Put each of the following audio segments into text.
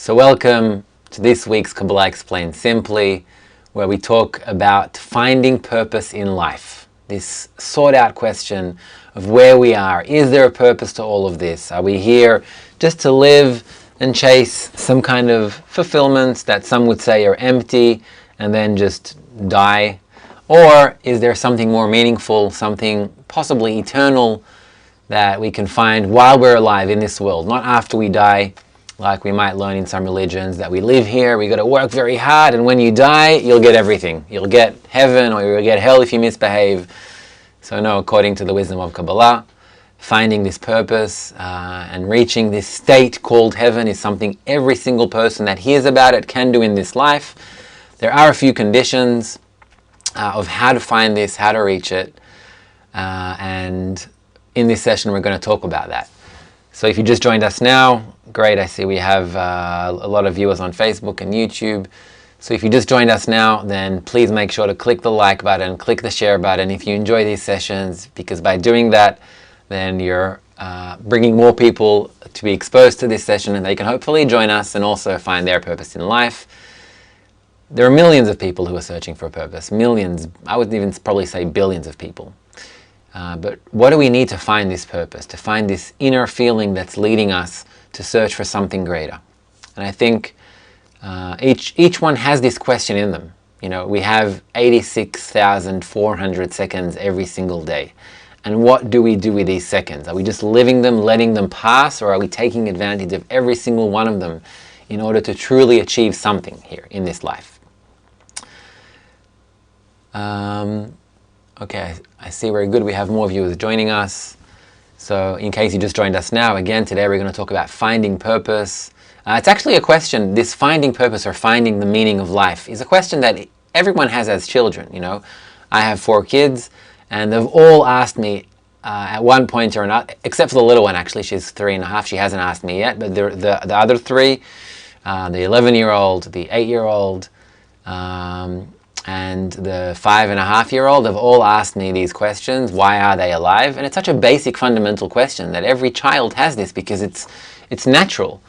So welcome to this week's Kabbalah Explained Simply, where we talk about finding purpose in life. This sought out question of where we are. Is there a purpose to all of this? Are we here just to live and chase some kind of fulfillments that some would say are empty and then just die? Or is there something more meaningful, something possibly eternal that we can find while we're alive in this world, not after we die? Like we might learn in some religions that we live here, we got to work very hard, and when you die, you'll get everything. You'll get heaven or you'll get hell if you misbehave. So no, according to the wisdom of Kabbalah, finding this purpose and reaching this state called heaven is something every single person that hears about it can do in this life. There are a few conditions of how to find this, how to reach it, and in this session we're going to talk about that. So if you just joined us now, great, I see we have a lot of viewers on Facebook and YouTube. So if you just joined us now, then please make sure to click the like button, click the share button if you enjoy these sessions, because by doing that, then you're bringing more people to be exposed to this session and they can hopefully join us and also find their purpose in life. There are millions of people who are searching for a purpose, millions, I would even probably say billions of people. But what do we need to find this purpose, to find this inner feeling that's leading us to search for something greater? And I think each one has this question in them. You know, we have 86,400 seconds every single day. And what do we do with these seconds? Are we just living them, letting them pass, or are we taking advantage of every single one of them in order to truly achieve something here in this life? Okay, I see, very good. We have more viewers joining us. So in case you just joined us now, again, today we're going to talk about finding purpose. It's actually a question, this finding purpose or finding the meaning of life is a question that everyone has as children. You know, I have 4 kids and they've all asked me at one point or another, except for the little one actually, she's 3.5, she hasn't asked me yet, but the other 3, the 11-year-old, the 8-year-old, and the 5.5-year-old, have all asked me these questions. Why are they alive? And it's such a basic fundamental question that every child has this because it's natural.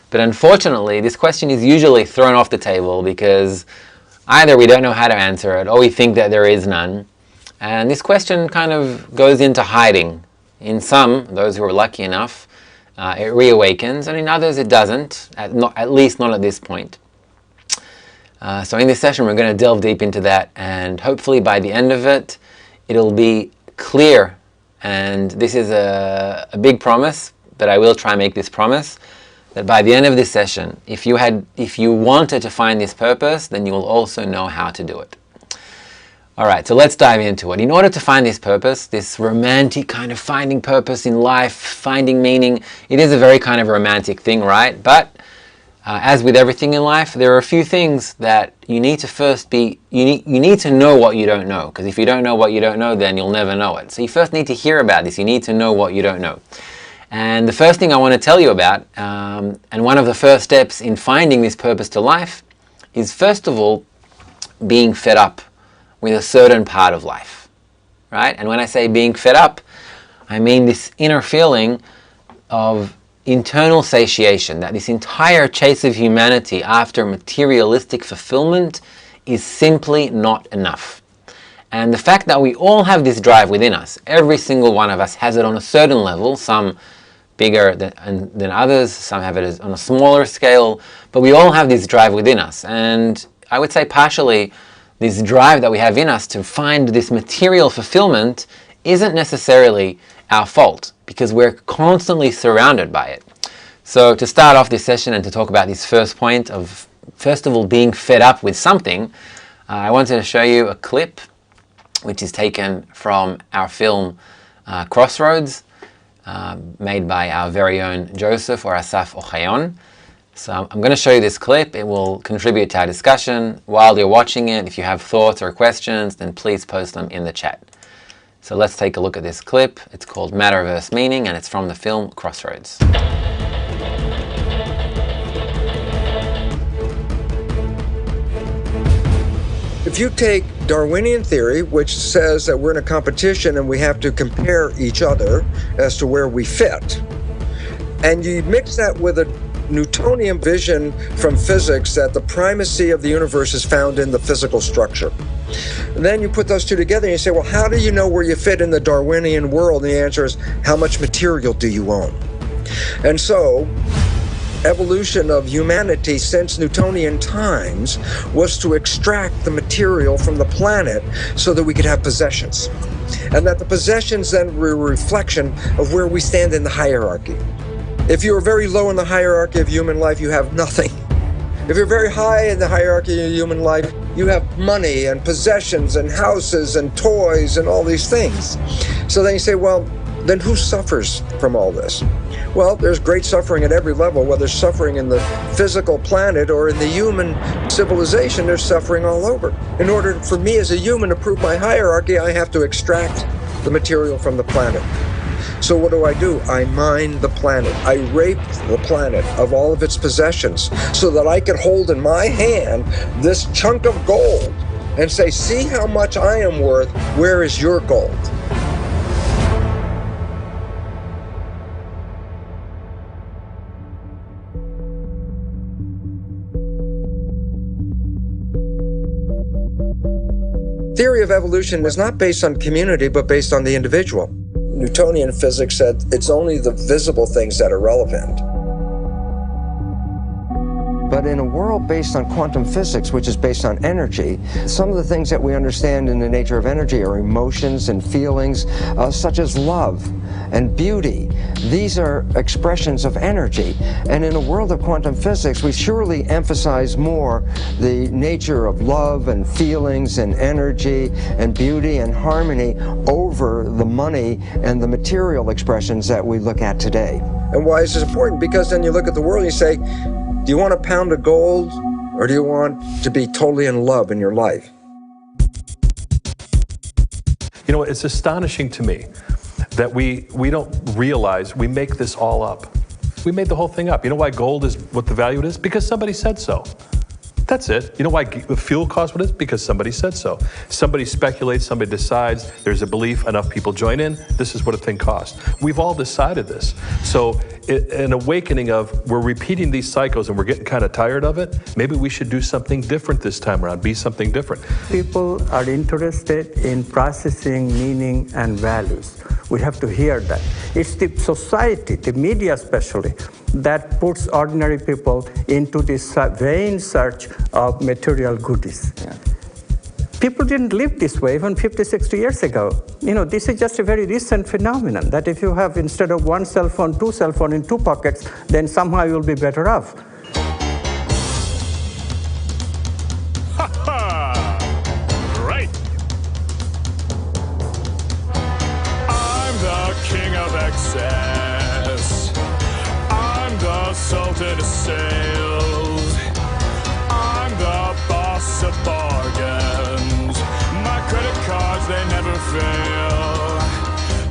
But unfortunately, this question is usually thrown off the table because either we don't know how to answer it or we think that there is none. And this question kind of goes into hiding. In some, those who are lucky enough, it reawakens, and in others it doesn't, at least not at this point. So in this session we're going to delve deep into that, and hopefully by the end of it it'll be clear. And this is a big promise, but I will try and make this promise that by the end of this session, if you wanted to find this purpose, then you will also know how to do it. Alright, so let's dive into it. In order to find this purpose, this romantic kind of finding purpose in life, finding meaning, it is a very kind of romantic thing, right? But as with everything in life, there are a few things that you need to first you need to know what you don't know. Because if you don't know what you don't know, then you'll never know it. So you first need to hear about this. You need to know what you don't know. And the first thing I want to tell you about, and one of the first steps in finding this purpose to life, is first of all, being fed up with a certain part of life. Right? And when I say being fed up, I mean this inner feeling of internal satiation, that this entire chase of humanity after materialistic fulfillment is simply not enough. And the fact that we all have this drive within us, every single one of us has it on a certain level, some bigger than others, some have it on a smaller scale, but we all have this drive within us. And I would say partially this drive that we have in us to find this material fulfillment isn't necessarily our fault, because we're constantly surrounded by it. So to start off this session and to talk about this first point of, first of all, being fed up with something, I wanted to show you a clip which is taken from our film Crossroads, made by our very own Joseph or Asaf Ochayon. So I'm going to show you this clip. It will contribute to our discussion. While you're watching it, if you have thoughts or questions, then please post them in the chat. So let's take a look at this clip. It's called Matter vs. Meaning, and it's from the film Crossroads. If you take Darwinian theory, which says that we're in a competition and we have to compare each other as to where we fit, and you mix that with a Newtonian vision from physics that the primacy of the universe is found in the physical structure. And then you put those two together and you say, well, how do you know where you fit in the Darwinian world? And the answer is, how much material do you own? And so, evolution of humanity since Newtonian times was to extract the material from the planet so that we could have possessions. And that the possessions then were a reflection of where we stand in the hierarchy. If you're very low in the hierarchy of human life, you have nothing. If you're very high in the hierarchy of human life, you have money and possessions and houses and toys and all these things. So then you say, well, then who suffers from all this? Well, there's great suffering at every level, whether suffering in the physical planet or in the human civilization, there's suffering all over. In order for me as a human to prove my hierarchy, I have to extract the material from the planet. So what do? I mine the planet. I rape the planet of all of its possessions so that I can hold in my hand this chunk of gold and say, see how much I am worth, where is your gold? Theory of evolution is not based on community, but based on the individual. Newtonian physics said it's only the visible things that are relevant. But in a world based on quantum physics, which is based on energy, some of the things that we understand in the nature of energy are emotions and feelings, such as love and beauty. These are expressions of energy. And in a world of quantum physics, we surely emphasize more the nature of love and feelings and energy and beauty and harmony over the money and the material expressions that we look at today. And why is this important? Because then you look at the world and you say, do you want a pound of gold, or do you want to be totally in love in your life? You know, it's astonishing to me that we don't realize we make this all up. We made the whole thing up. You know why gold is what the value it is? Because somebody said so. That's it. You know why the fuel costs what it is? Because somebody said so. Somebody speculates, somebody decides, there's a belief, enough people join in, this is what a thing costs. We've all decided this. So an awakening of, we're repeating these cycles and we're getting kind of tired of it, maybe we should do something different this time around, be something different. People are interested in processing meaning and values. We have to hear that. It's the society, the media especially, that puts ordinary people into this vain search of material goodies. Yeah. People didn't live this way even 50, 60 years ago. You know, this is just a very recent phenomenon, that if you have, instead of one cell phone, two cell phones in two pockets, then somehow you'll be better off. Right. I'm the king of excess. I'm the sultan of sales. I'm the boss of bargains. My credit cards, they never fail.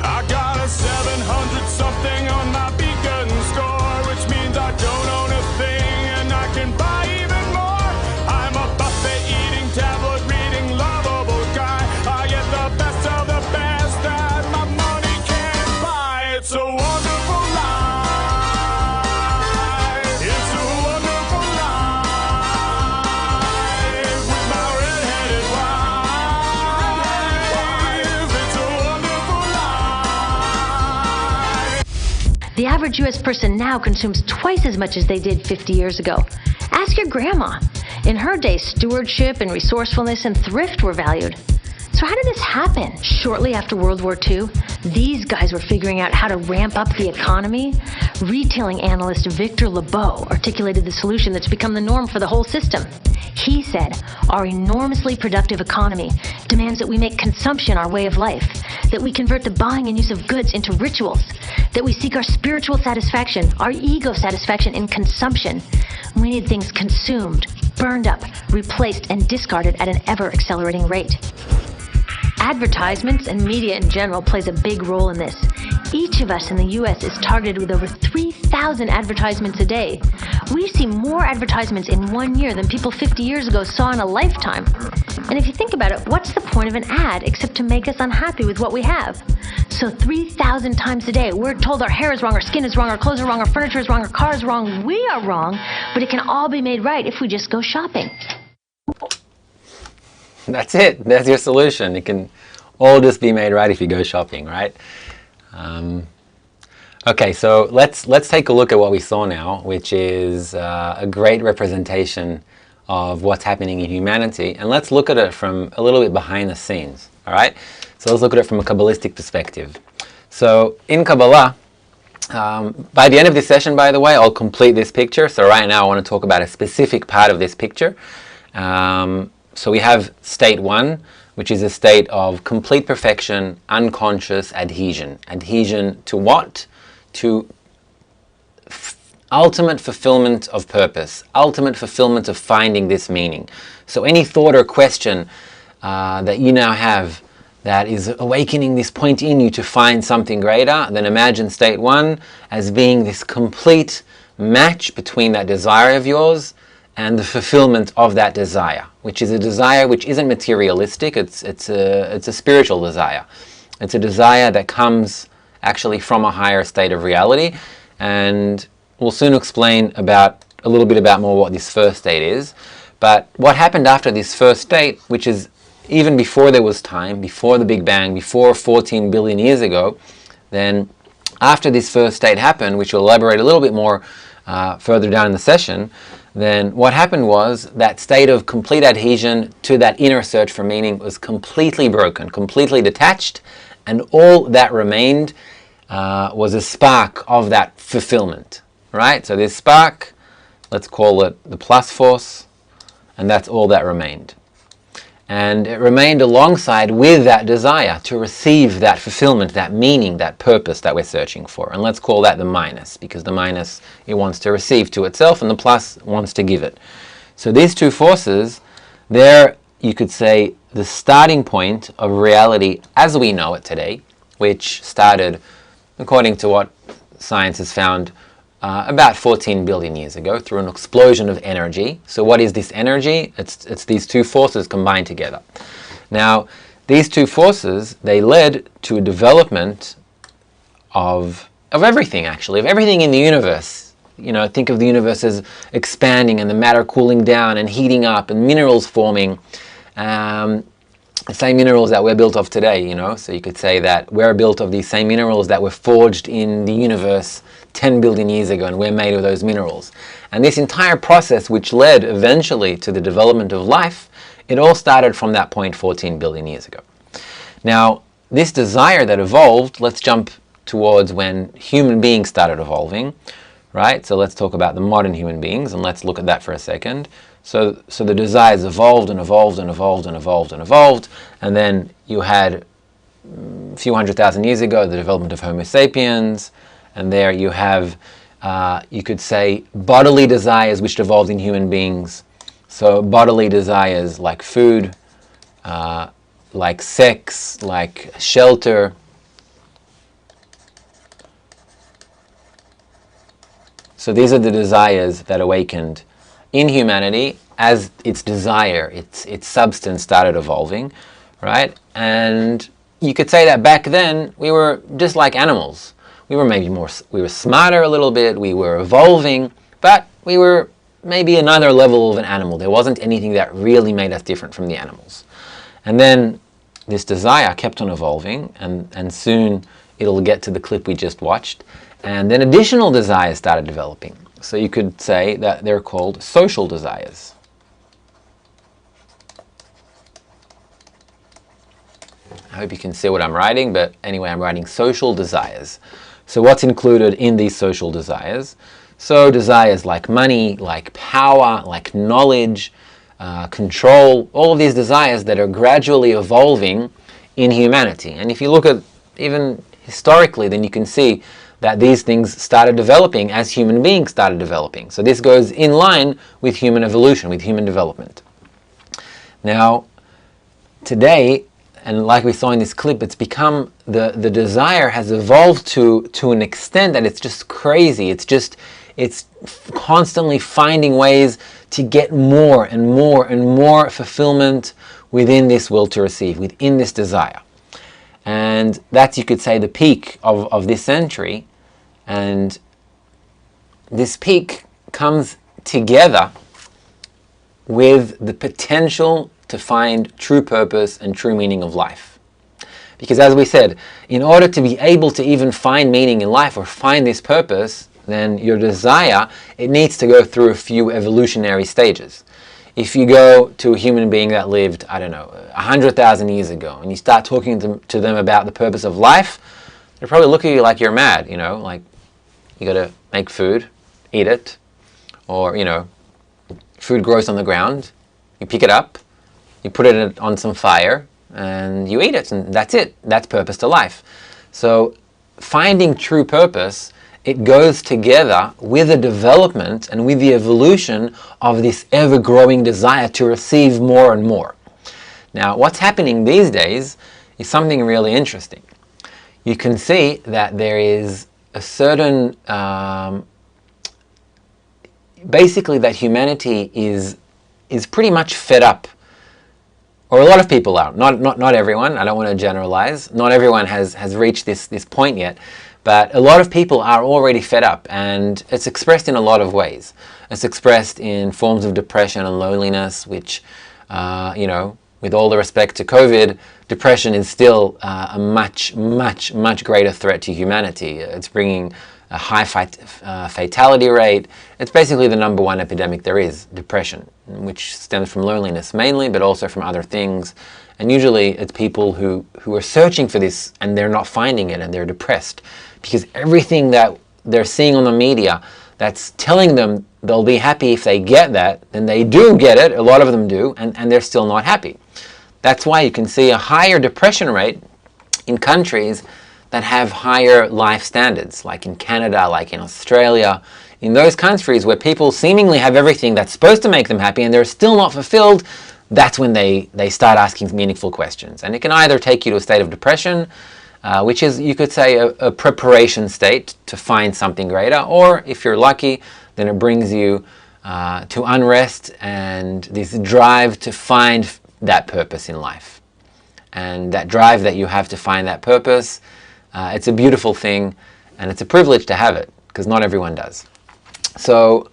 I got a 700 something on my beacon score, which means I don't own a thing and I can buy even more. I'm a buffet eating, tablet reading, lovable guy. I get the best of the best that my money can't buy. It's a wonderful life. It's a wonderful life with my red-headed wife. It's a wonderful life. The average U.S. person now consumes twice as much as they did 50 years ago. Ask your grandma. In her day, stewardship and resourcefulness and thrift were valued. So how did this happen? Shortly after World War II, these guys were figuring out how to ramp up the economy. Retailing analyst Victor Lebeau articulated the solution that's become the norm for the whole system. He said, our enormously productive economy demands that we make consumption our way of life, that we convert the buying and use of goods into rituals, that we seek our spiritual satisfaction, our ego satisfaction in consumption. We need things consumed, burned up, replaced, and discarded at an ever-accelerating rate. Advertisements and media in general plays a big role in this. Each of us in the U.S. is targeted with over 3,000 advertisements a day. We see more advertisements in 1 year than people 50 years ago saw in a lifetime. And if you think about it, what's the point of an ad except to make us unhappy with what we have? So 3,000 times a day, we're told our hair is wrong, our skin is wrong, our clothes are wrong, our furniture is wrong, our car is wrong. We are wrong, but it can all be made right if we just go shopping. That's it. That's your solution. It can all just be made right if you go shopping, right? Okay, so let's take a look at what we saw now, which is a great representation of what's happening in humanity, and let's look at it from a little bit behind the scenes. All right, so let's look at it from a Kabbalistic perspective. So in Kabbalah, by the end of this session, by the way, I'll complete this picture. So right now I want to talk about a specific part of this picture. So we have state 1, which is a state of complete perfection, unconscious adhesion. Adhesion to what? To ultimate fulfillment of purpose, ultimate fulfillment of finding this meaning. So any thought or question that you now have that is awakening this point in you to find something greater, then imagine state 1 as being this complete match between that desire of yours and the fulfillment of that desire, which is a desire which isn't materialistic. It's a spiritual desire. It's a desire that comes actually from a higher state of reality, and we'll soon explain a little bit about more what this first state is. But what happened after this first state, which is even before there was time, before the Big Bang, before 14 billion years ago, then after this first state happened, which we'll elaborate a little bit more further down in the session, then what happened was that state of complete adhesion to that inner search for meaning was completely broken, completely detached, and all that remained was a spark of that fulfillment, right? So this spark, let's call it the plus force, and that's all that remained. And it remained alongside with that desire to receive that fulfillment, that meaning, that purpose that we're searching for. And let's call that the minus, because the minus, it wants to receive to itself, and the plus wants to give it. So these two forces, they're, you could say, the starting point of reality as we know it today, which started, according to what science has found, about 14 billion years ago through an explosion of energy. So what is this energy? It's these two forces combined together. Now, these two forces, they led to a development of everything, actually, of everything in the universe. You know, think of the universe as expanding and the matter cooling down and heating up and minerals forming. The same minerals that we're built of today, you know. So you could say that we're built of these same minerals that were forged in the universe 10 billion years ago, and we're made of those minerals. And this entire process, which led eventually to the development of life, it all started from that point 14 billion years ago. Now, this desire that evolved, let's jump towards when human beings started evolving, right? So let's talk about the modern human beings, and let's look at that for a second. So the desires evolved and evolved and evolved and evolved and evolved, and then you had a few 100,000 years ago the development of Homo sapiens, and there you have, you could say, bodily desires which evolved in human beings. So bodily desires like food, like sex, like shelter. So these are the desires that awakened in humanity as its desire, its substance started evolving, right? And you could say that back then we were just like animals. We were maybe we were smarter a little bit, we were evolving, but we were maybe another level of an animal. There wasn't anything that really made us different from the animals. And then this desire kept on evolving, and soon it'll get to the clip we just watched, and then additional desires started developing. So you could say that they're called social desires. I hope you can see what I'm writing, but anyway, I'm writing social desires. So what's included in these social desires? So desires like money, like power, like knowledge, control, all of these desires that are gradually evolving in humanity. And if you look at even historically, then you can see that these things started developing as human beings started developing. So this goes in line with human evolution, with human development. Now, today, and like we saw in this clip, it's become, the desire has evolved to an extent that it's just crazy. It's constantly finding ways to get more and more and more fulfillment within this will to receive, within this desire. And that's, you could say, the peak of this century. And this peak comes together with the potential to find true purpose and true meaning of life. Because as we said, in order to be able to even find meaning in life or find this purpose, then your desire, it needs to go through a few evolutionary stages. If you go to a human being that lived, I don't know, 100,000 years ago, and you start talking to them about the purpose of life, they'll probably look at you like you're mad, like you gotta make food, eat it, or, food grows on the ground, you pick it up, you put it on some fire, and you eat it, and that's it. That's purpose to life. So finding true purpose, it goes together with the development and with the evolution of this ever-growing desire to receive more and more. Now, what's happening these days is something really interesting. You can see that there is a certain, basically that humanity is pretty much fed up. Or a lot of people are. Not everyone. I don't want to generalize. Not everyone has reached this point yet. But a lot of people are already fed up, and it's expressed in a lot of ways. It's expressed in forms of depression and loneliness, which, with all the respect to COVID, depression is still a much greater threat to humanity. It's bringing a high fatality rate. It's basically the number one epidemic there is, depression, which stems from loneliness mainly, but also from other things. And usually it's people who are searching for this and they're not finding it and they're depressed because everything that they're seeing on the media that's telling them they'll be happy if they get that, then they do get it, a lot of them do, and they're still not happy. That's why you can see a higher depression rate in countries that have higher life standards, like in Canada, like in Australia, in those countries where people seemingly have everything that's supposed to make them happy and they're still not fulfilled. That's when they start asking meaningful questions. And it can either take you to a state of depression, which is, you could say, a preparation state to find something greater, or if you're lucky, then it brings you to unrest and this drive to find that purpose in life. And that drive that you have to find that purpose, it's a beautiful thing, and it's a privilege to have it, because not everyone does. So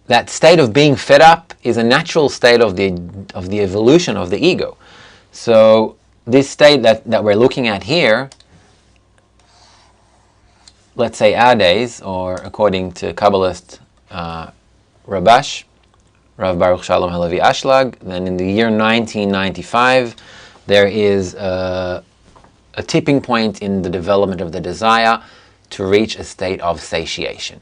that state of being fed up is a natural state of the evolution of the ego. So this state that we're looking at here, let's say our days, or according to Kabbalist Rabash, Rav Baruch Shalom Halevi Ashlag, then in the year 1995, there is a tipping point in the development of the desire to reach a state of satiation.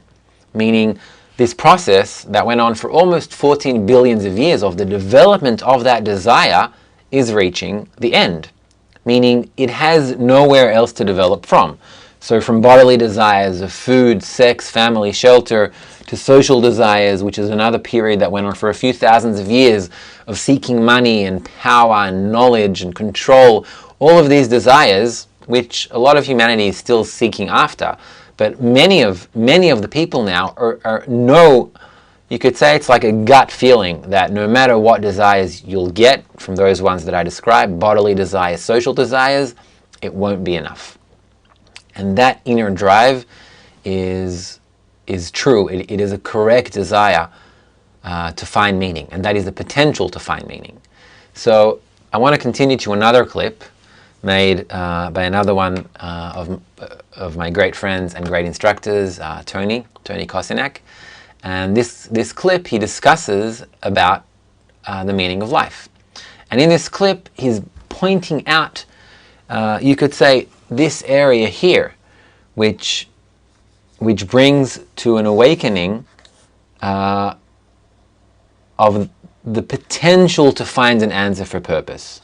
Meaning, this process that went on for almost 14 billions of years of the development of that desire is reaching the end. Meaning, it has nowhere else to develop from. So from bodily desires of food, sex, family, shelter, to social desires, which is another period that went on for a few thousands of years of seeking money and power and knowledge and control, all of these desires, which a lot of humanity is still seeking after, but many of the people now know, you could say it's like a gut feeling that no matter what desires you'll get from those ones that I described, bodily desires, social desires, it won't be enough. And that inner drive is true. It is a correct desire to find meaning, and that is the potential to find meaning. So I want to continue to another clip made by another one of my great friends and great instructors, Tony Kosinak. And this clip, he discusses about the meaning of life. And in this clip, he's pointing out, you could say, this area here, which brings to an awakening of the potential to find an answer for purpose.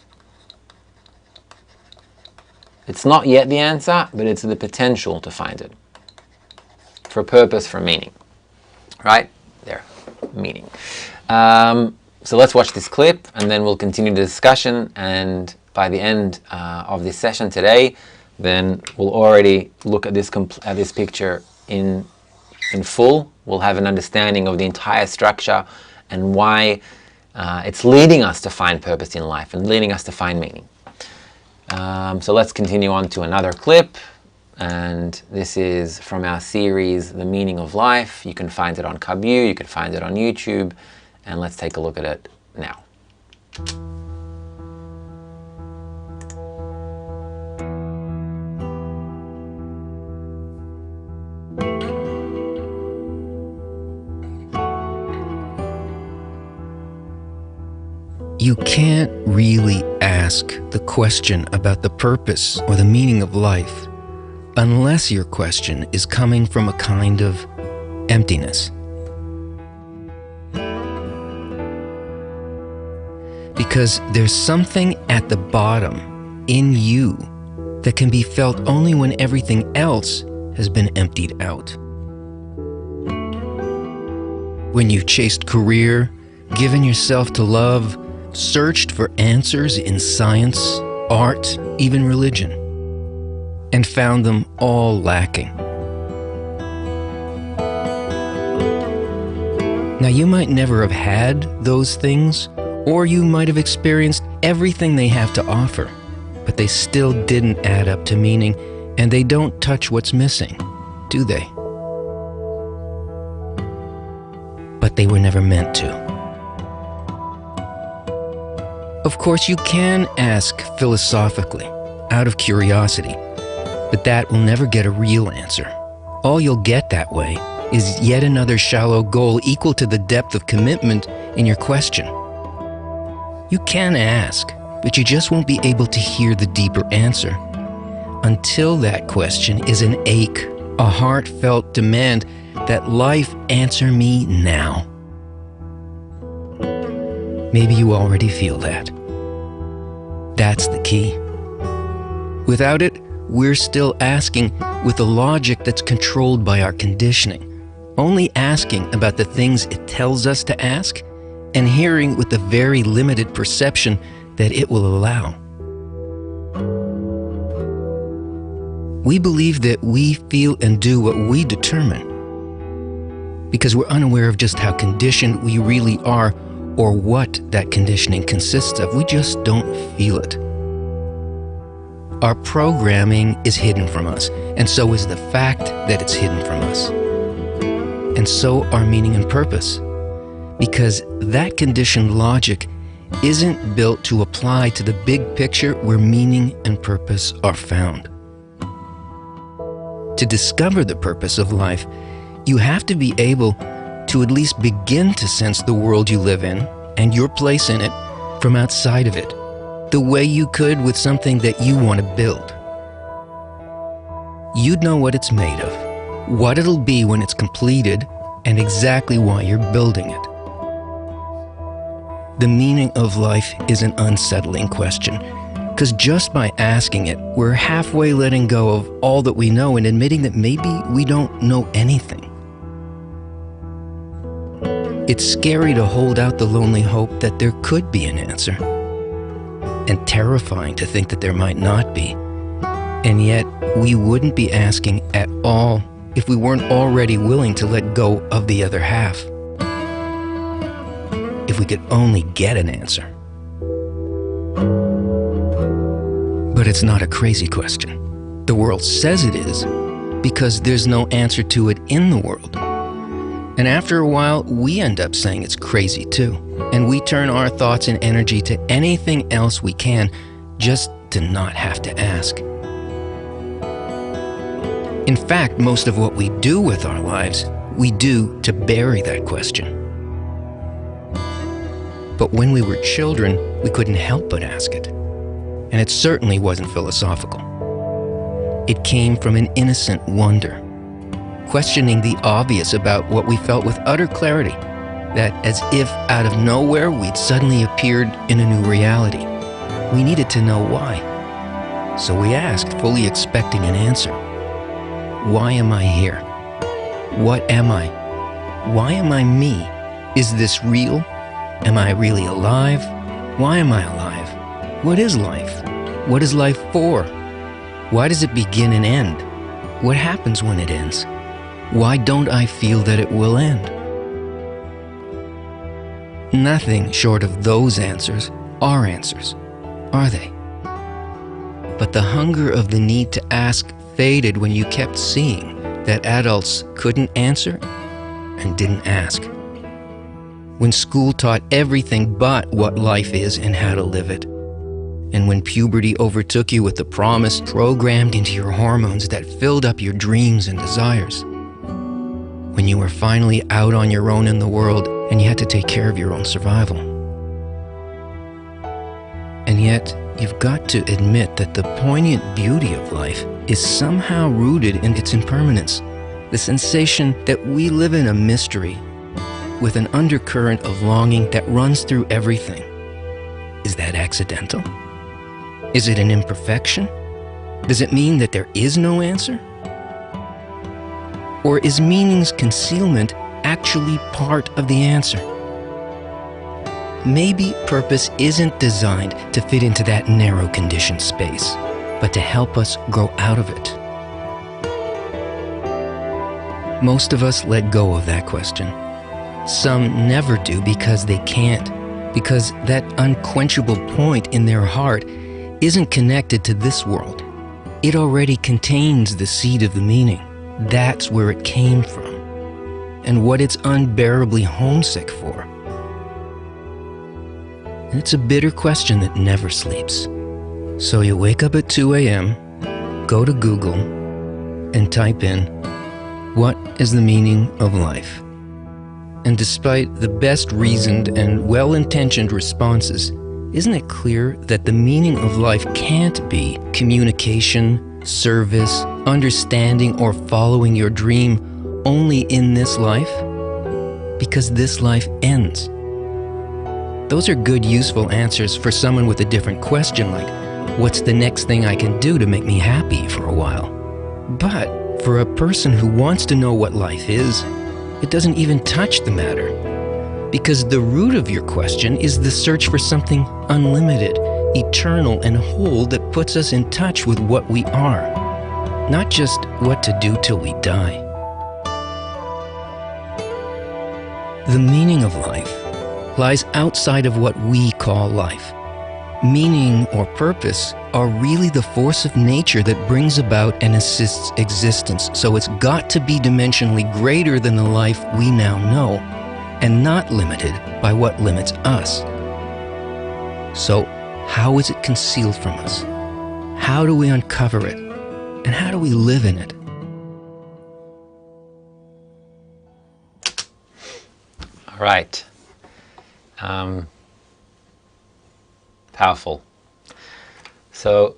It's not yet the answer, but it's the potential to find it. For purpose, for meaning. Right? There. Meaning. So let's watch this clip, and then we'll continue the discussion, and by the end of this session today, then we'll already look at this picture in in full, we'll have an understanding of the entire structure and why it's leading us to find purpose in life and leading us to find meaning. So let's continue on to another clip. And this is from our series, The Meaning of Life. You can find it on Kabbalah, you can find it on YouTube, and let's take a look at it now. You can't really ask the question about the purpose or the meaning of life unless your question is coming from a kind of emptiness. Because there's something at the bottom in you that can be felt only when everything else has been emptied out. When you've chased career, given yourself to love, searched for answers in science, art, even religion, and found them all lacking. Now, you might never have had those things, or you might have experienced everything they have to offer, but they still didn't add up to meaning, and they don't touch what's missing, do they? But they were never meant to. Of course, you can ask philosophically, out of curiosity, but that will never get a real answer. All you'll get that way is yet another shallow goal equal to the depth of commitment in your question. You can ask, but you just won't be able to hear the deeper answer until that question is an ache, a heartfelt demand that life answer me now. Maybe you already feel that. That's the key. Without it, we're still asking with a logic that's controlled by our conditioning, only asking about the things it tells us to ask, and hearing with the very limited perception that it will allow. We believe that we feel and do what we determine because we're unaware of just how conditioned we really are or what that conditioning consists of. We just don't feel it. Our programming is hidden from us, and so is the fact that it's hidden from us. And so our meaning and purpose, because that conditioned logic isn't built to apply to the big picture where meaning and purpose are found. To discover the purpose of life, you have to be able to at least begin to sense the world you live in and your place in it from outside of it, the way you could with something that you want to build. You'd know what it's made of, what it'll be when it's completed, and exactly why you're building it. The meaning of life is an unsettling question, because just by asking it, we're halfway letting go of all that we know and admitting that maybe we don't know anything. It's scary to hold out the lonely hope that there could be an answer, and terrifying to think that there might not be. And yet, we wouldn't be asking at all if we weren't already willing to let go of the other half. If we could only get an answer. But it's not a crazy question. The world says it is, because there's no answer to it in the world. And after a while, we end up saying it's crazy too. And we turn our thoughts and energy to anything else we can, just to not have to ask. In fact, most of what we do with our lives, we do to bury that question. But when we were children, we couldn't help but ask it. And it certainly wasn't philosophical. It came from an innocent wonder, questioning the obvious about what we felt with utter clarity, that as if out of nowhere we'd suddenly appeared in a new reality. We needed to know why. So we asked, fully expecting an answer. Why am I here? What am I? Why am I me? Is this real? Am I really alive? Why am I alive? What is life? What is life for? Why does it begin and end? What happens when it ends? why don't I feel that it will end? Nothing short of those answers are answers, are they? But the hunger of the need to ask faded when you kept seeing that adults couldn't answer and didn't ask. When school taught everything but what life is and how to live it. And when puberty overtook you with the promise programmed into your hormones that filled up your dreams and desires. When you were finally out on your own in the world and you had to take care of your own survival. And yet, you've got to admit that the poignant beauty of life is somehow rooted in its impermanence. The sensation that we live in a mystery with an undercurrent of longing that runs through everything. Is that accidental? Is it an imperfection? Does it mean that there is no answer? Or is meaning's concealment actually part of the answer? Maybe purpose isn't designed to fit into that narrow conditioned space, but to help us grow out of it. Most of us let go of that question. Some never do because they can't, because that unquenchable point in their heart isn't connected to this world. It already contains the seed of the meaning. That's where it came from, and what it's unbearably homesick for. And it's a bitter question that never sleeps. So you wake up at 2 a.m., go to Google, and type in, "What is the meaning of life?" And despite the best reasoned and well-intentioned responses, isn't it clear that the meaning of life can't be communication, service, understanding, or following your dream only in this life? Because this life ends. Those are good, useful answers for someone with a different question like, what's the next thing I can do to make me happy for a while? But for a person who wants to know what life is, it doesn't even touch the matter. Because the root of your question is the search for something unlimited, eternal, and whole that puts us in touch with what we are, not just what to do till we die. The meaning of life lies outside of what we call life. Meaning or purpose are really the force of nature that brings about and assists existence, so it's got to be dimensionally greater than the life we now know, and not limited by what limits us. So, how is it concealed from us? How do we uncover it? And how do we live in it? All right. Powerful. So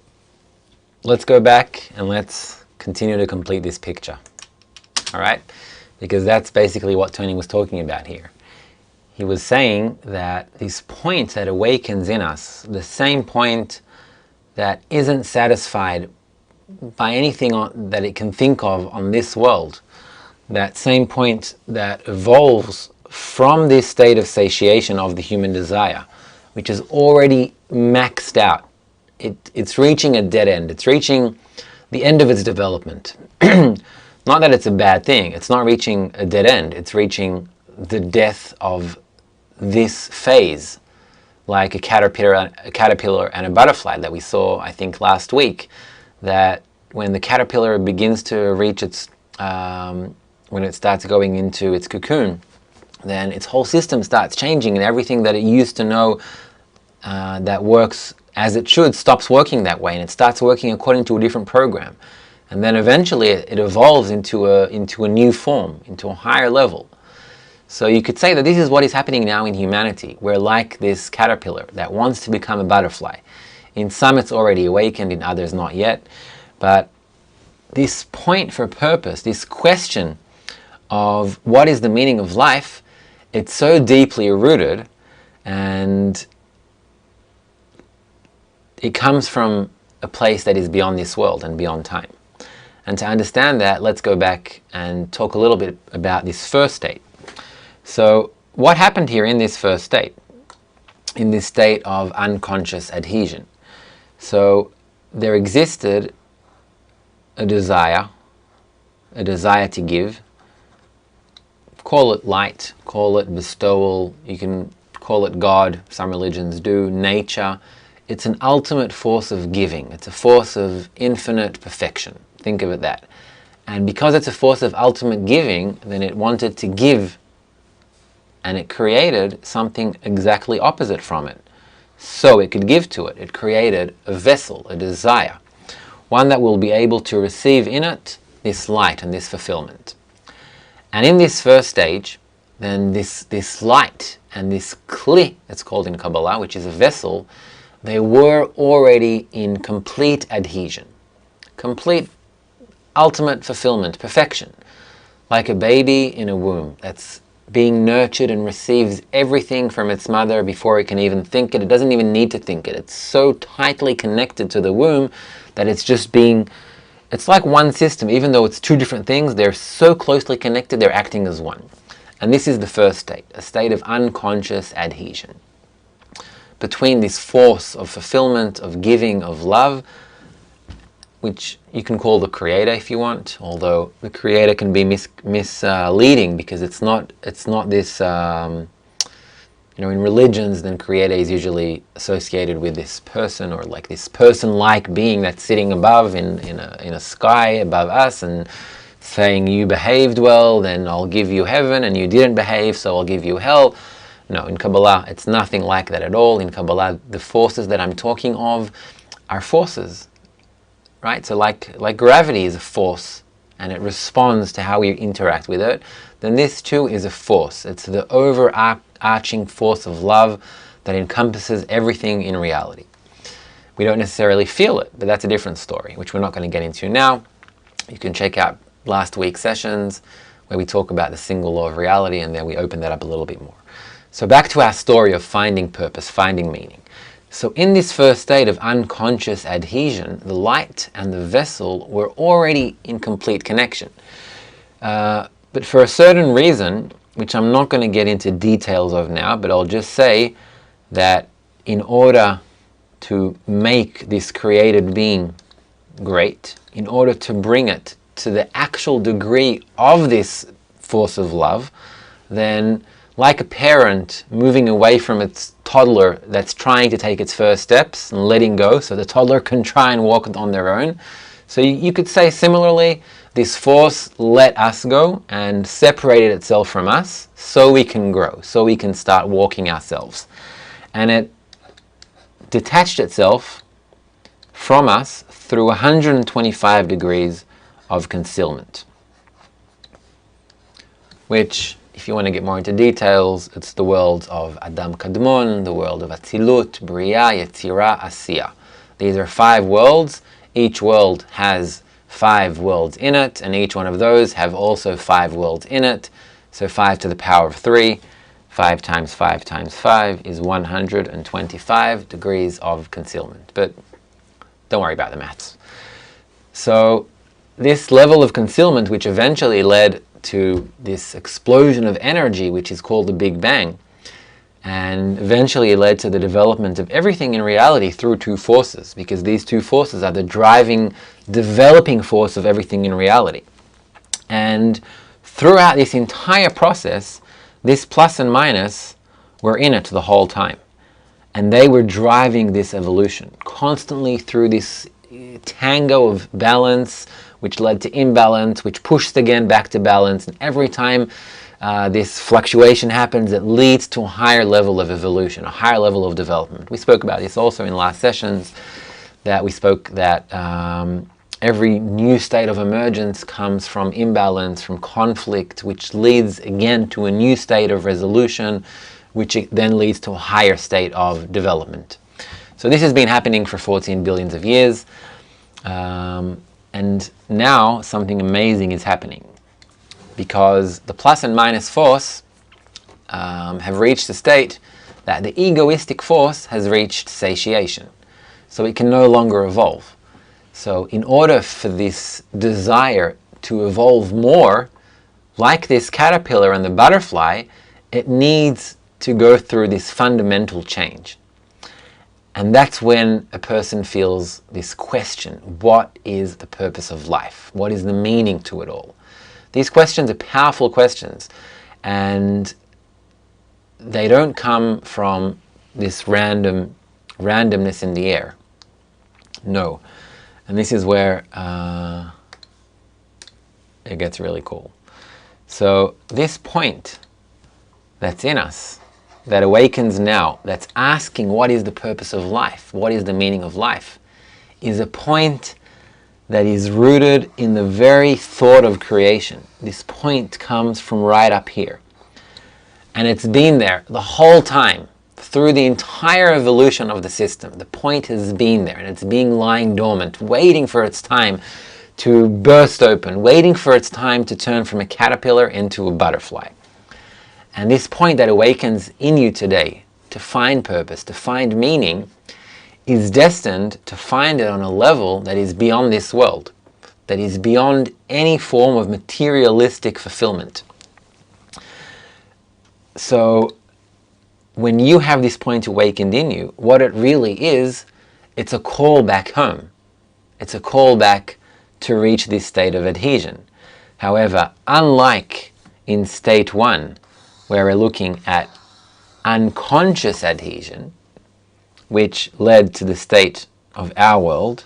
let's go back and let's continue to complete this picture. All right? Because that's basically what Tony was talking about here. He was saying that this point that awakens in us, the same point that isn't satisfied by anything that it can think of on this world, that same point that evolves from this state of satiation of the human desire, which is already maxed out. It's reaching a dead end. It's reaching the end of its development. Not that it's a bad thing. It's not reaching a dead end. It's reaching the death of this phase, like a caterpillar and a butterfly that we saw, I think, last week, that when the caterpillar begins to reach its, when it starts going into its cocoon, then its whole system starts changing, and everything that it used to know that works as it should stops working that way, and it starts working according to a different program. And then eventually it evolves into a new form, into a higher level. So you could say that this is what is happening now in humanity. We're like this caterpillar that wants to become a butterfly. In some it's already awakened, in others not yet. But this point for purpose, this question of what is the meaning of life, it's so deeply rooted, and it comes from a place that is beyond this world and beyond time. And to understand that, let's go back and talk a little bit about this first state. So what happened here in this first state? In this state of unconscious adhesion. So there existed a desire to give, call it light, call it bestowal, you can call it God, some religions do, nature. It's an ultimate force of giving. It's a force of infinite perfection. Think of it that. And because it's a force of ultimate giving, then it wanted to give, and it created something exactly opposite from it, so it could give to it. It created a vessel, a desire, one that will be able to receive in it this light and this fulfillment. And in this first stage, then this light and this kli, it's called in Kabbalah, which is a vessel, they were already in complete adhesion, complete ultimate fulfillment, perfection, like a baby in a womb that's being nurtured and receives everything from its mother before it can even think it. It doesn't even need to think it. It's so tightly connected to the womb that it's just being, it's like one system. Even though it's two different things, they're so closely connected, they're acting as one. And this is the first state, a state of unconscious adhesion between this force of fulfillment, of giving, of love, which you can call the creator if you want, although the creator can be misleading, because it's not this, in religions, then creator is usually associated with this person, or like this person-like being that's sitting above in a sky above us and saying, you behaved well, then I'll give you heaven, and you didn't behave, so I'll give you hell. No, in Kabbalah, it's nothing like that at all. In Kabbalah, the forces that I'm talking of are forces, right? So like gravity is a force, and it responds to how we interact with it, then this too is a force. It's the overarching force of love that encompasses everything in reality. We don't necessarily feel it, but that's a different story, which we're not going to get into now. You can check out last week's sessions where we talk about the single law of reality, and then we open that up a little bit more. So back to our story of finding purpose, finding meaning. So in this first state of unconscious adhesion, the light and the vessel were already in complete connection. But for a certain reason, which I'm not going to get into details of now, but I'll just say that in order to make this created being great, in order to bring it to the actual degree of this force of love, then like a parent moving away from its toddler that's trying to take its first steps and letting go so the toddler can try and walk on their own. So you could say similarly, this force let us go and separated itself from us so we can grow, so we can start walking ourselves. And it detached itself from us through 125 degrees of concealment, which, if you want to get more into details, it's the worlds of Adam Kadmon, the world of Atzilut, Bria, Yetzira, Asiya. These are 5 worlds. Each world has 5 worlds in it, and each one of those have also 5 worlds in it. So 5 to the power of 3, 5 times 5 times 5 is 125 degrees of concealment. But don't worry about the maths. So this level of concealment, which eventually led to this explosion of energy, which is called the Big Bang, and eventually led to the development of everything in reality through 2 forces, because these 2 forces are the driving, developing force of everything in reality. And throughout this entire process, this plus and minus were in it the whole time, and they were driving this evolution constantly through this tango of balance, which led to imbalance, which pushed again back to balance. And every time this fluctuation happens, it leads to a higher level of evolution, a higher level of development. We spoke about this also in last sessions, that we spoke that every new state of emergence comes from imbalance, from conflict, which leads again to a new state of resolution, which then leads to a higher state of development. So this has been happening for 14 billions of years. And now something amazing is happening, because the plus and minus force have reached a state that the egoistic force has reached satiation. So it can no longer evolve. So in order for this desire to evolve more, like this caterpillar and the butterfly, it needs to go through this fundamental change. And that's when a person feels this question: what is the purpose of life? What is the meaning to it all? These questions are powerful questions. and they don't come from this randomness in the air. No. And this is where it gets really cool. So this point that's in us, that awakens now, that's asking what is the purpose of life, what is the meaning of life, is a point that is rooted in the very thought of creation. This point comes from right up here. And it's been there the whole time, through the entire evolution of the system. The point has been there, and it's being lying dormant, waiting for its time to burst open, waiting for its time to turn from a caterpillar into a butterfly. And this point that awakens in you today, to find purpose, to find meaning, is destined to find it on a level that is beyond this world, that is beyond any form of materialistic fulfillment. So when you have this point awakened in you, what it really is, it's a call back home. It's a call back to reach this state of adhesion. However, unlike in state 1, where we're looking at unconscious adhesion, which led to the state of our world,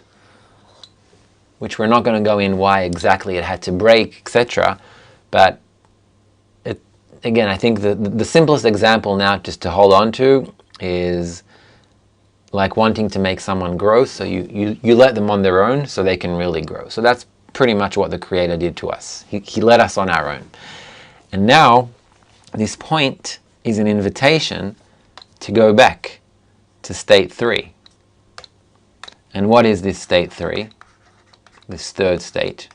which we're not going to go in why exactly it had to break, etc. But again, I think the simplest example now just to hold on to is like wanting to make someone grow, so you let them on their own so they can really grow. So that's pretty much what the Creator did to us. He let us on our own. And now, this point is an invitation to go back to state 3. And what is this state 3? This third state?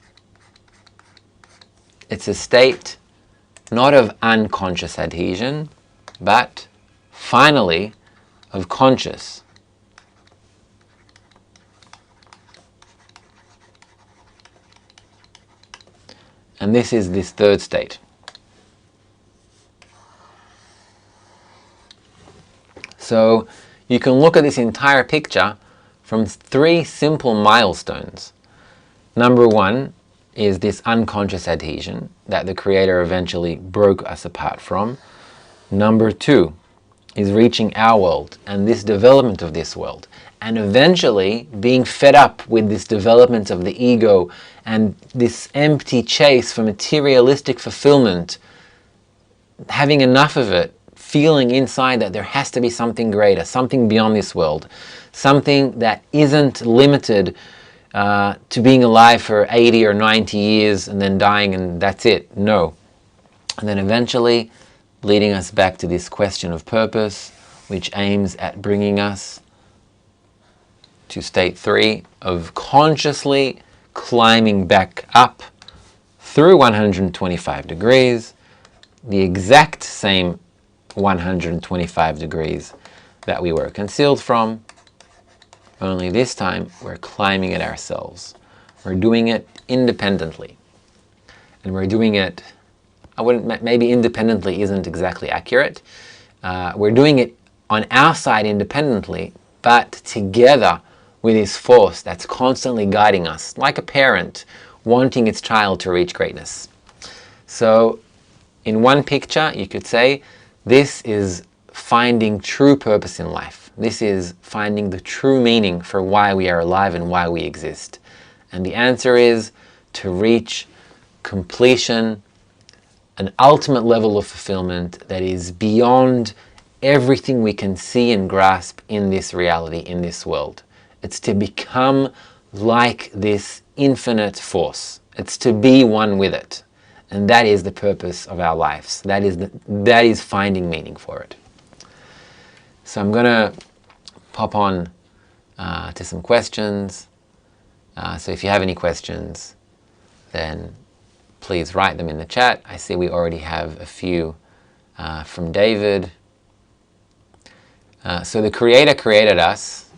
It's a state not of unconscious adhesion, but finally of conscious. And this is this third state. So you can look at this entire picture from 3 simple milestones. Number 1 is this unconscious adhesion that the Creator eventually broke us apart from. Number 2 is reaching our world and this development of this world, and eventually being fed up with this development of the ego and this empty chase for materialistic fulfillment, having enough of it, feeling inside that there has to be something greater, something beyond this world, something that isn't limited to being alive for 80 or 90 years and then dying and that's it. No. And then eventually leading us back to this question of purpose, which aims at bringing us to state 3 of consciously climbing back up through 125 degrees, the exact same 125 degrees that we were concealed from, only this time we're climbing it ourselves. We're doing it independently. And we're doing it, maybe independently isn't exactly accurate. We're doing it on our side independently, but together with this force that's constantly guiding us, like a parent wanting its child to reach greatness. So in one picture, you could say, this is finding true purpose in life. This is finding the true meaning for why we are alive and why we exist. And the answer is to reach completion, an ultimate level of fulfillment that is beyond everything we can see and grasp in this reality, in this world. It's to become like this infinite force. It's to be one with it. And that is the purpose of our lives. That is finding meaning for it. So I'm going to pop on to some questions. So if you have any questions, then please write them in the chat. I see we already have a few from David. So the Creator created us.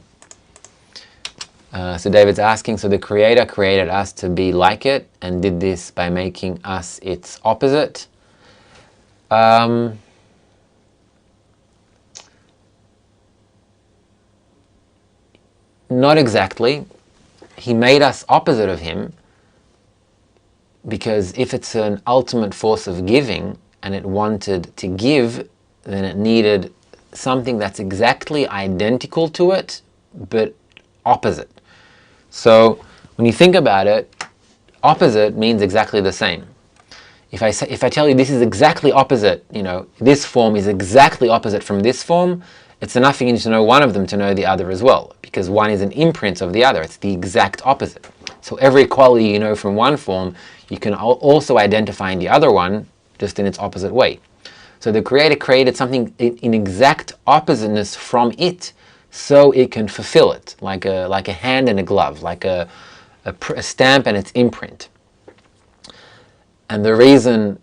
So David's asking, so the Creator created us to be like it and did this by making us its opposite. Not exactly. He made us opposite of him because if it's an ultimate force of giving and it wanted to give, then it needed something that's exactly identical to it, but opposite. So when you think about it, opposite means exactly the same. If I tell you this is exactly opposite, this form is exactly opposite from this form, it's enough for you to know one of them to know the other as well, because one is an imprint of the other. It's the exact opposite. So every quality you know from one form, you can also identify in the other one, just in its opposite way. So the Creator created something in exact oppositeness from it, so it can fulfill it, like a hand and a glove, like a stamp and its imprint. And the reason,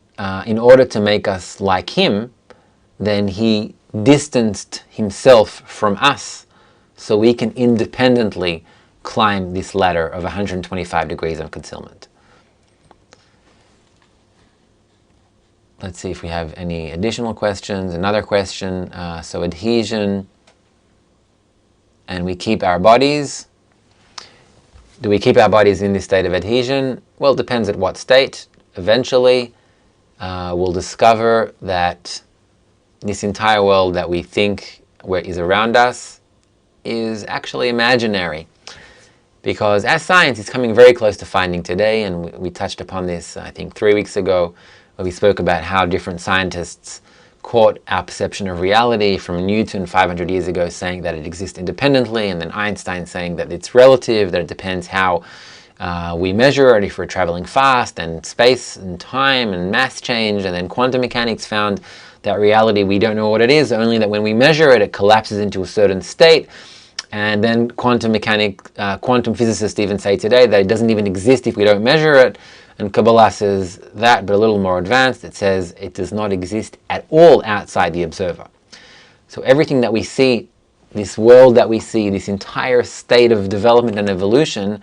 in order to make us like Him, then He distanced Himself from us, so we can independently climb this ladder of 125 degrees of concealment. Let's see if we have any additional questions. Another question, so adhesion, and we keep our bodies. Do we keep our bodies in this state of adhesion? Well, it depends at what state. Eventually, we'll discover that this entire world that we think is around us is actually imaginary. Because as science is coming very close to finding today, and we touched upon this, I think, 3 weeks ago, where we spoke about how different scientists caught our perception of reality, from Newton 500 years ago saying that it exists independently, and then Einstein saying that it's relative, that it depends how we measure it, if we're traveling fast, and space and time and mass change, and then quantum mechanics found that reality, we don't know what it is, only that when we measure it, it collapses into a certain state. And then quantum physicists even say today that it doesn't even exist if we don't measure it. And Kabbalah says that, but a little more advanced. It says it does not exist at all outside the observer. So everything that we see, this world that we see, this entire state of development and evolution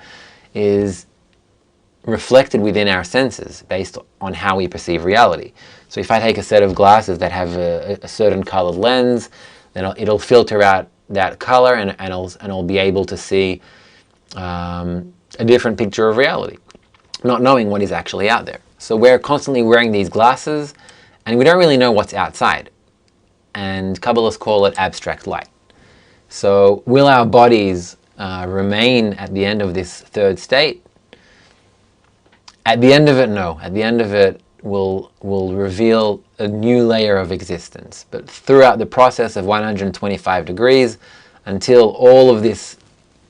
is reflected within our senses based on how we perceive reality. So if I take a set of glasses that have a certain colored lens, then it'll filter out that color, and I'll be able to see a different picture of reality, not knowing what is actually out there. So we're constantly wearing these glasses, and we don't really know what's outside. And Kabbalists call it abstract light. So will our bodies remain at the end of this third state? At the end of it, no. At the end of it, will reveal a new layer of existence. But throughout the process of 125 degrees, until all of this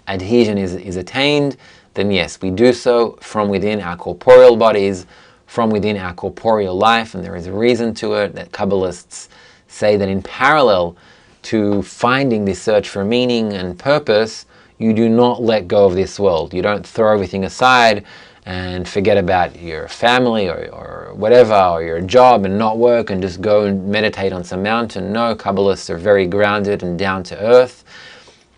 adhesion is attained, then yes, we do so from within our corporeal bodies, from within our corporeal life, and there is a reason to it that Kabbalists say that in parallel to finding this search for meaning and purpose, you do not let go of this world. You don't throw everything aside and forget about your family or whatever, or your job, and not work and just go and meditate on some mountain. No, Kabbalists are very grounded and down to earth.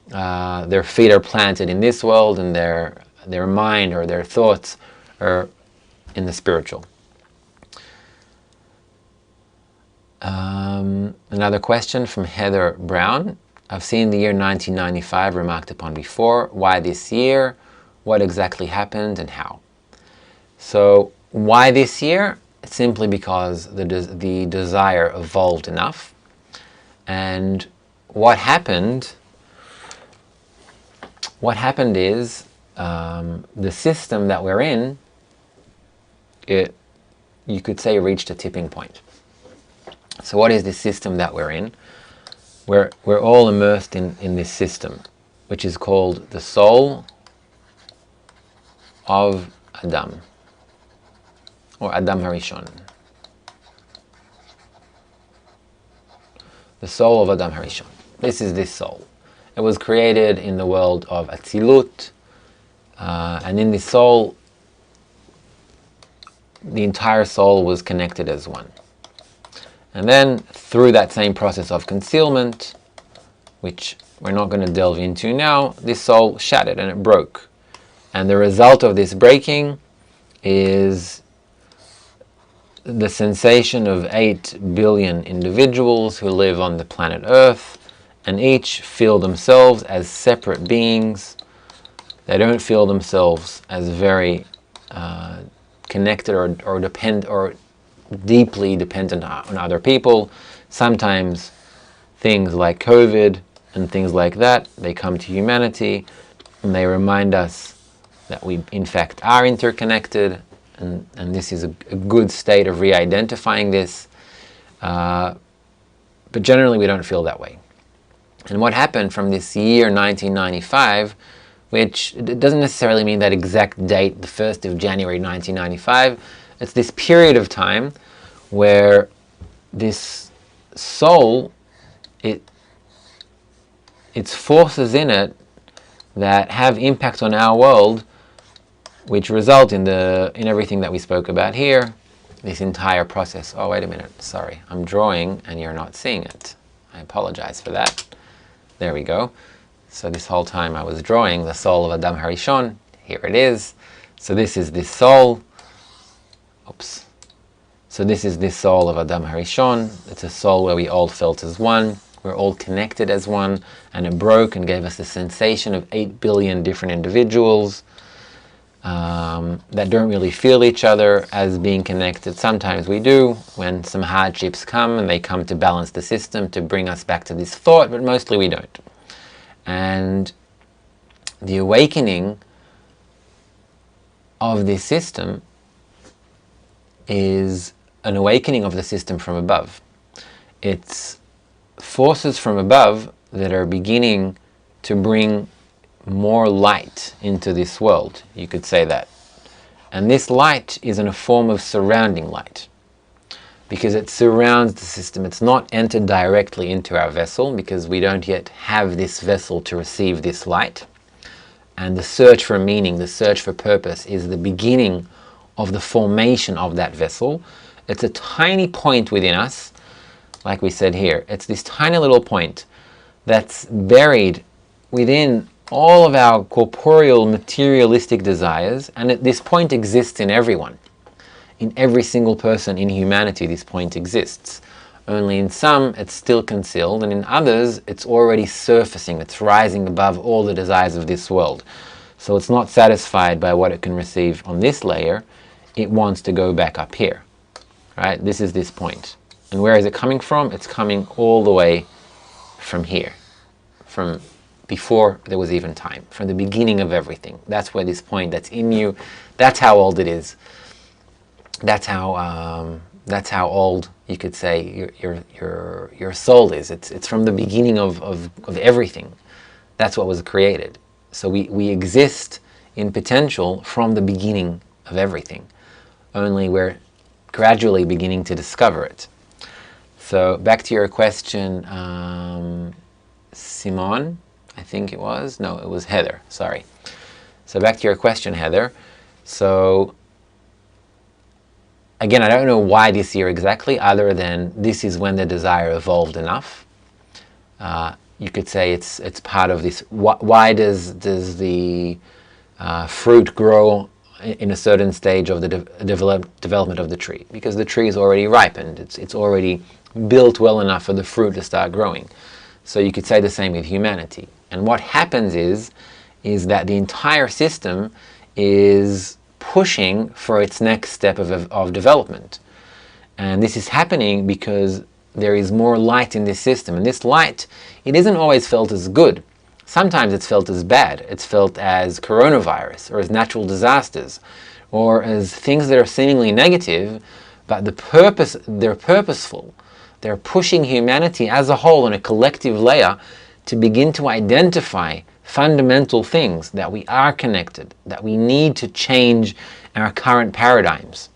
Their feet are planted in this world, and their mind or their thoughts are in the spiritual. Another question from Heather Brown. I've seen the year 1995 remarked upon before. Why this year? What exactly happened and how? So why this year? Simply because the desire evolved enough. And what happened is the system that we're in, you could say, reached a tipping point. So what is this system that we're in? We're all immersed in this system, which is called the soul of Adam, or Adam Harishon. The soul of Adam Harishon. This is this soul. It was created in the world of Atzilut, and in this soul, the entire soul was connected as one. And then, through that same process of concealment, which we're not going to delve into now, this soul shattered and it broke. And the result of this breaking is the sensation of 8 billion individuals who live on the planet Earth, and each feel themselves as separate beings. They don't feel themselves as very connected or deeply dependent on other people. Sometimes things like COVID and things like that, they come to humanity and they remind us that we in fact are interconnected, and this is a good state of re-identifying this. But generally we don't feel that way. And what happened from this year 1995, which it doesn't necessarily mean that exact date, the 1st of January 1995, it's this period of time where this soul, its forces in it that have impact on our world, which result in everything that we spoke about here, this entire process. Oh, wait a minute, sorry, I'm drawing and you're not seeing it. I apologize for that. There we go. So this whole time I was drawing the soul of Adam Harishon. Here it is. So this is this soul. Oops. So this is this soul of Adam Harishon. It's a soul where we all felt as one. We're all connected as one. And it broke and gave us the sensation of 8 billion different individuals that don't really feel each other as being connected. Sometimes we do, when some hardships come and they come to balance the system, to bring us back to this thought, but mostly we don't. And the awakening of this system is an awakening of the system from above. It's forces from above that are beginning to bring more light into this world, you could say that. And this light is in a form of surrounding light, because it surrounds the system. It's not entered directly into our vessel, because we don't yet have this vessel to receive this light. And the search for meaning, the search for purpose, is the beginning of the formation of that vessel. It's a tiny point within us, like we said here. It's this tiny little point that's buried within all of our corporeal, materialistic desires, and this point exists in everyone. In every single person in humanity, this point exists. Only in some, it's still concealed, and in others, it's already surfacing. It's rising above all the desires of this world. So it's not satisfied by what it can receive on this layer. It wants to go back up here. Right? This is this point. And where is it coming from? It's coming all the way from here. From before there was even time. From the beginning of everything. That's where this point that's in you, that's how old it is. That's how old, you could say, your soul is. It's from the beginning of everything. That's what was created. So we exist in potential from the beginning of everything. Only we're gradually beginning to discover it. So back to your question, Simon, I think it was. No, it was Heather, sorry. So back to your question, Heather. So again, I don't know why this year exactly, other than this is when the desire evolved enough. You could say it's part of this. Why does the fruit grow in a certain stage of the development of the tree? Because the tree is already ripened. It's already built well enough for the fruit to start growing. So you could say the same with humanity. And what happens is that the entire system is pushing for its next step of development. And this is happening because there is more light in this system. And this light, it isn't always felt as good. Sometimes it's felt as bad. It's felt as coronavirus, or as natural disasters, or as things that are seemingly negative, but they're purposeful. They're pushing humanity as a whole on a collective layer to begin to identify fundamental things, that we are connected, that we need to change our current paradigms.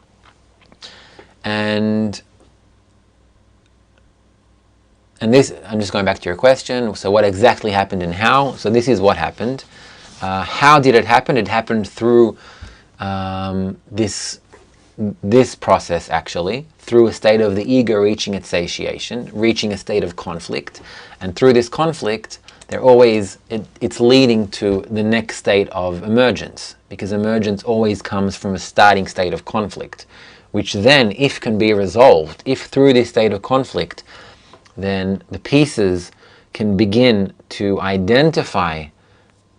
And this, I'm just going back to your question, so what exactly happened and how? So this is what happened. How did it happen? It happened through this process, actually, through a state of the ego reaching its satiation, reaching a state of conflict. And through this conflict, it's leading to the next state of emergence, because emergence always comes from a starting state of conflict, which then, if can be resolved, if through this state of conflict, then the pieces can begin to identify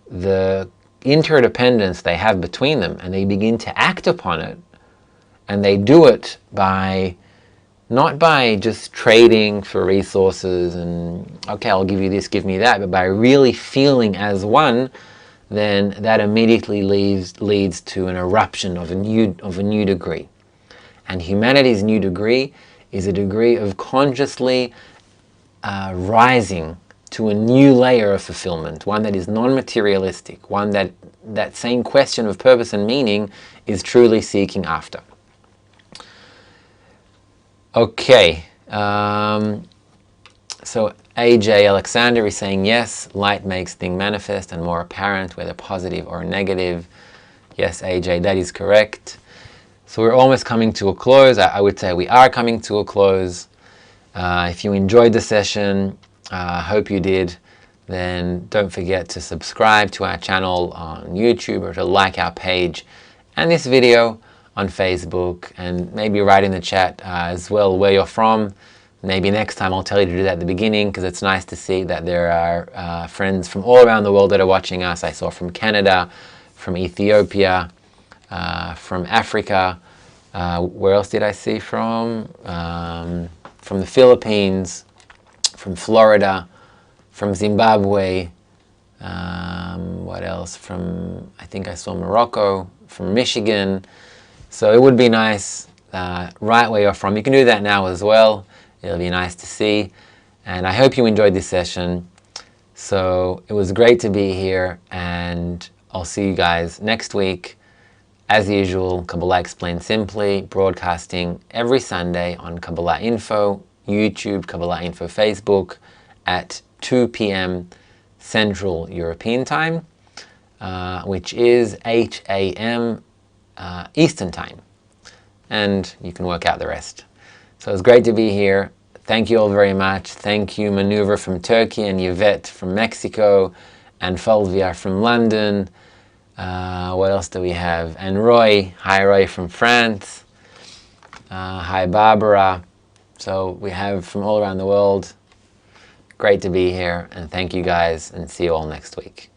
the interdependence they have between them, and they begin to act upon it, and they do it by not by just trading for resources and, okay, I'll give you this, give me that, but by really feeling as one, then that immediately leads to an eruption of a new degree. And humanity's new degree is a degree of consciously rising to a new layer of fulfillment, one that is non-materialistic, one that same question of purpose and meaning is truly seeking after. Okay, so AJ Alexander is saying yes, light makes things manifest and more apparent, whether positive or negative. Yes, AJ, that is correct. So we're almost coming to a close. I would say we are coming to a close. If you enjoyed the session, I hope you did, then don't forget to subscribe to our channel on YouTube or to like our page and this video on Facebook, and maybe write in the chat as well where you're from. Maybe next time I'll tell you to do that at the beginning, because it's nice to see that there are friends from all around the world that are watching us. I saw from Canada, from Ethiopia, from Africa. Where else did I see from? From the Philippines, from Florida, from Zimbabwe. What else? From, I think I saw Morocco, from Michigan. So it would be nice, right where you're from. You can do that now as well. It'll be nice to see. And I hope you enjoyed this session. So it was great to be here, and I'll see you guys next week. As usual, Kabbalah Explained Simply, broadcasting every Sunday on Kabbalahinfo, YouTube, Kabbalahinfo Facebook at 2 p.m. Central European Time, which is 8 a.m. Eastern Time. And you can work out the rest. So it's great to be here. Thank you all very much. Thank you, Maneuver from Turkey, and Yvette from Mexico, and Fulvia from London. What else do we have? And Roy. Hi, Roy from France. Hi, Barbara. So we have from all around the world. Great to be here, and thank you guys, and see you all next week.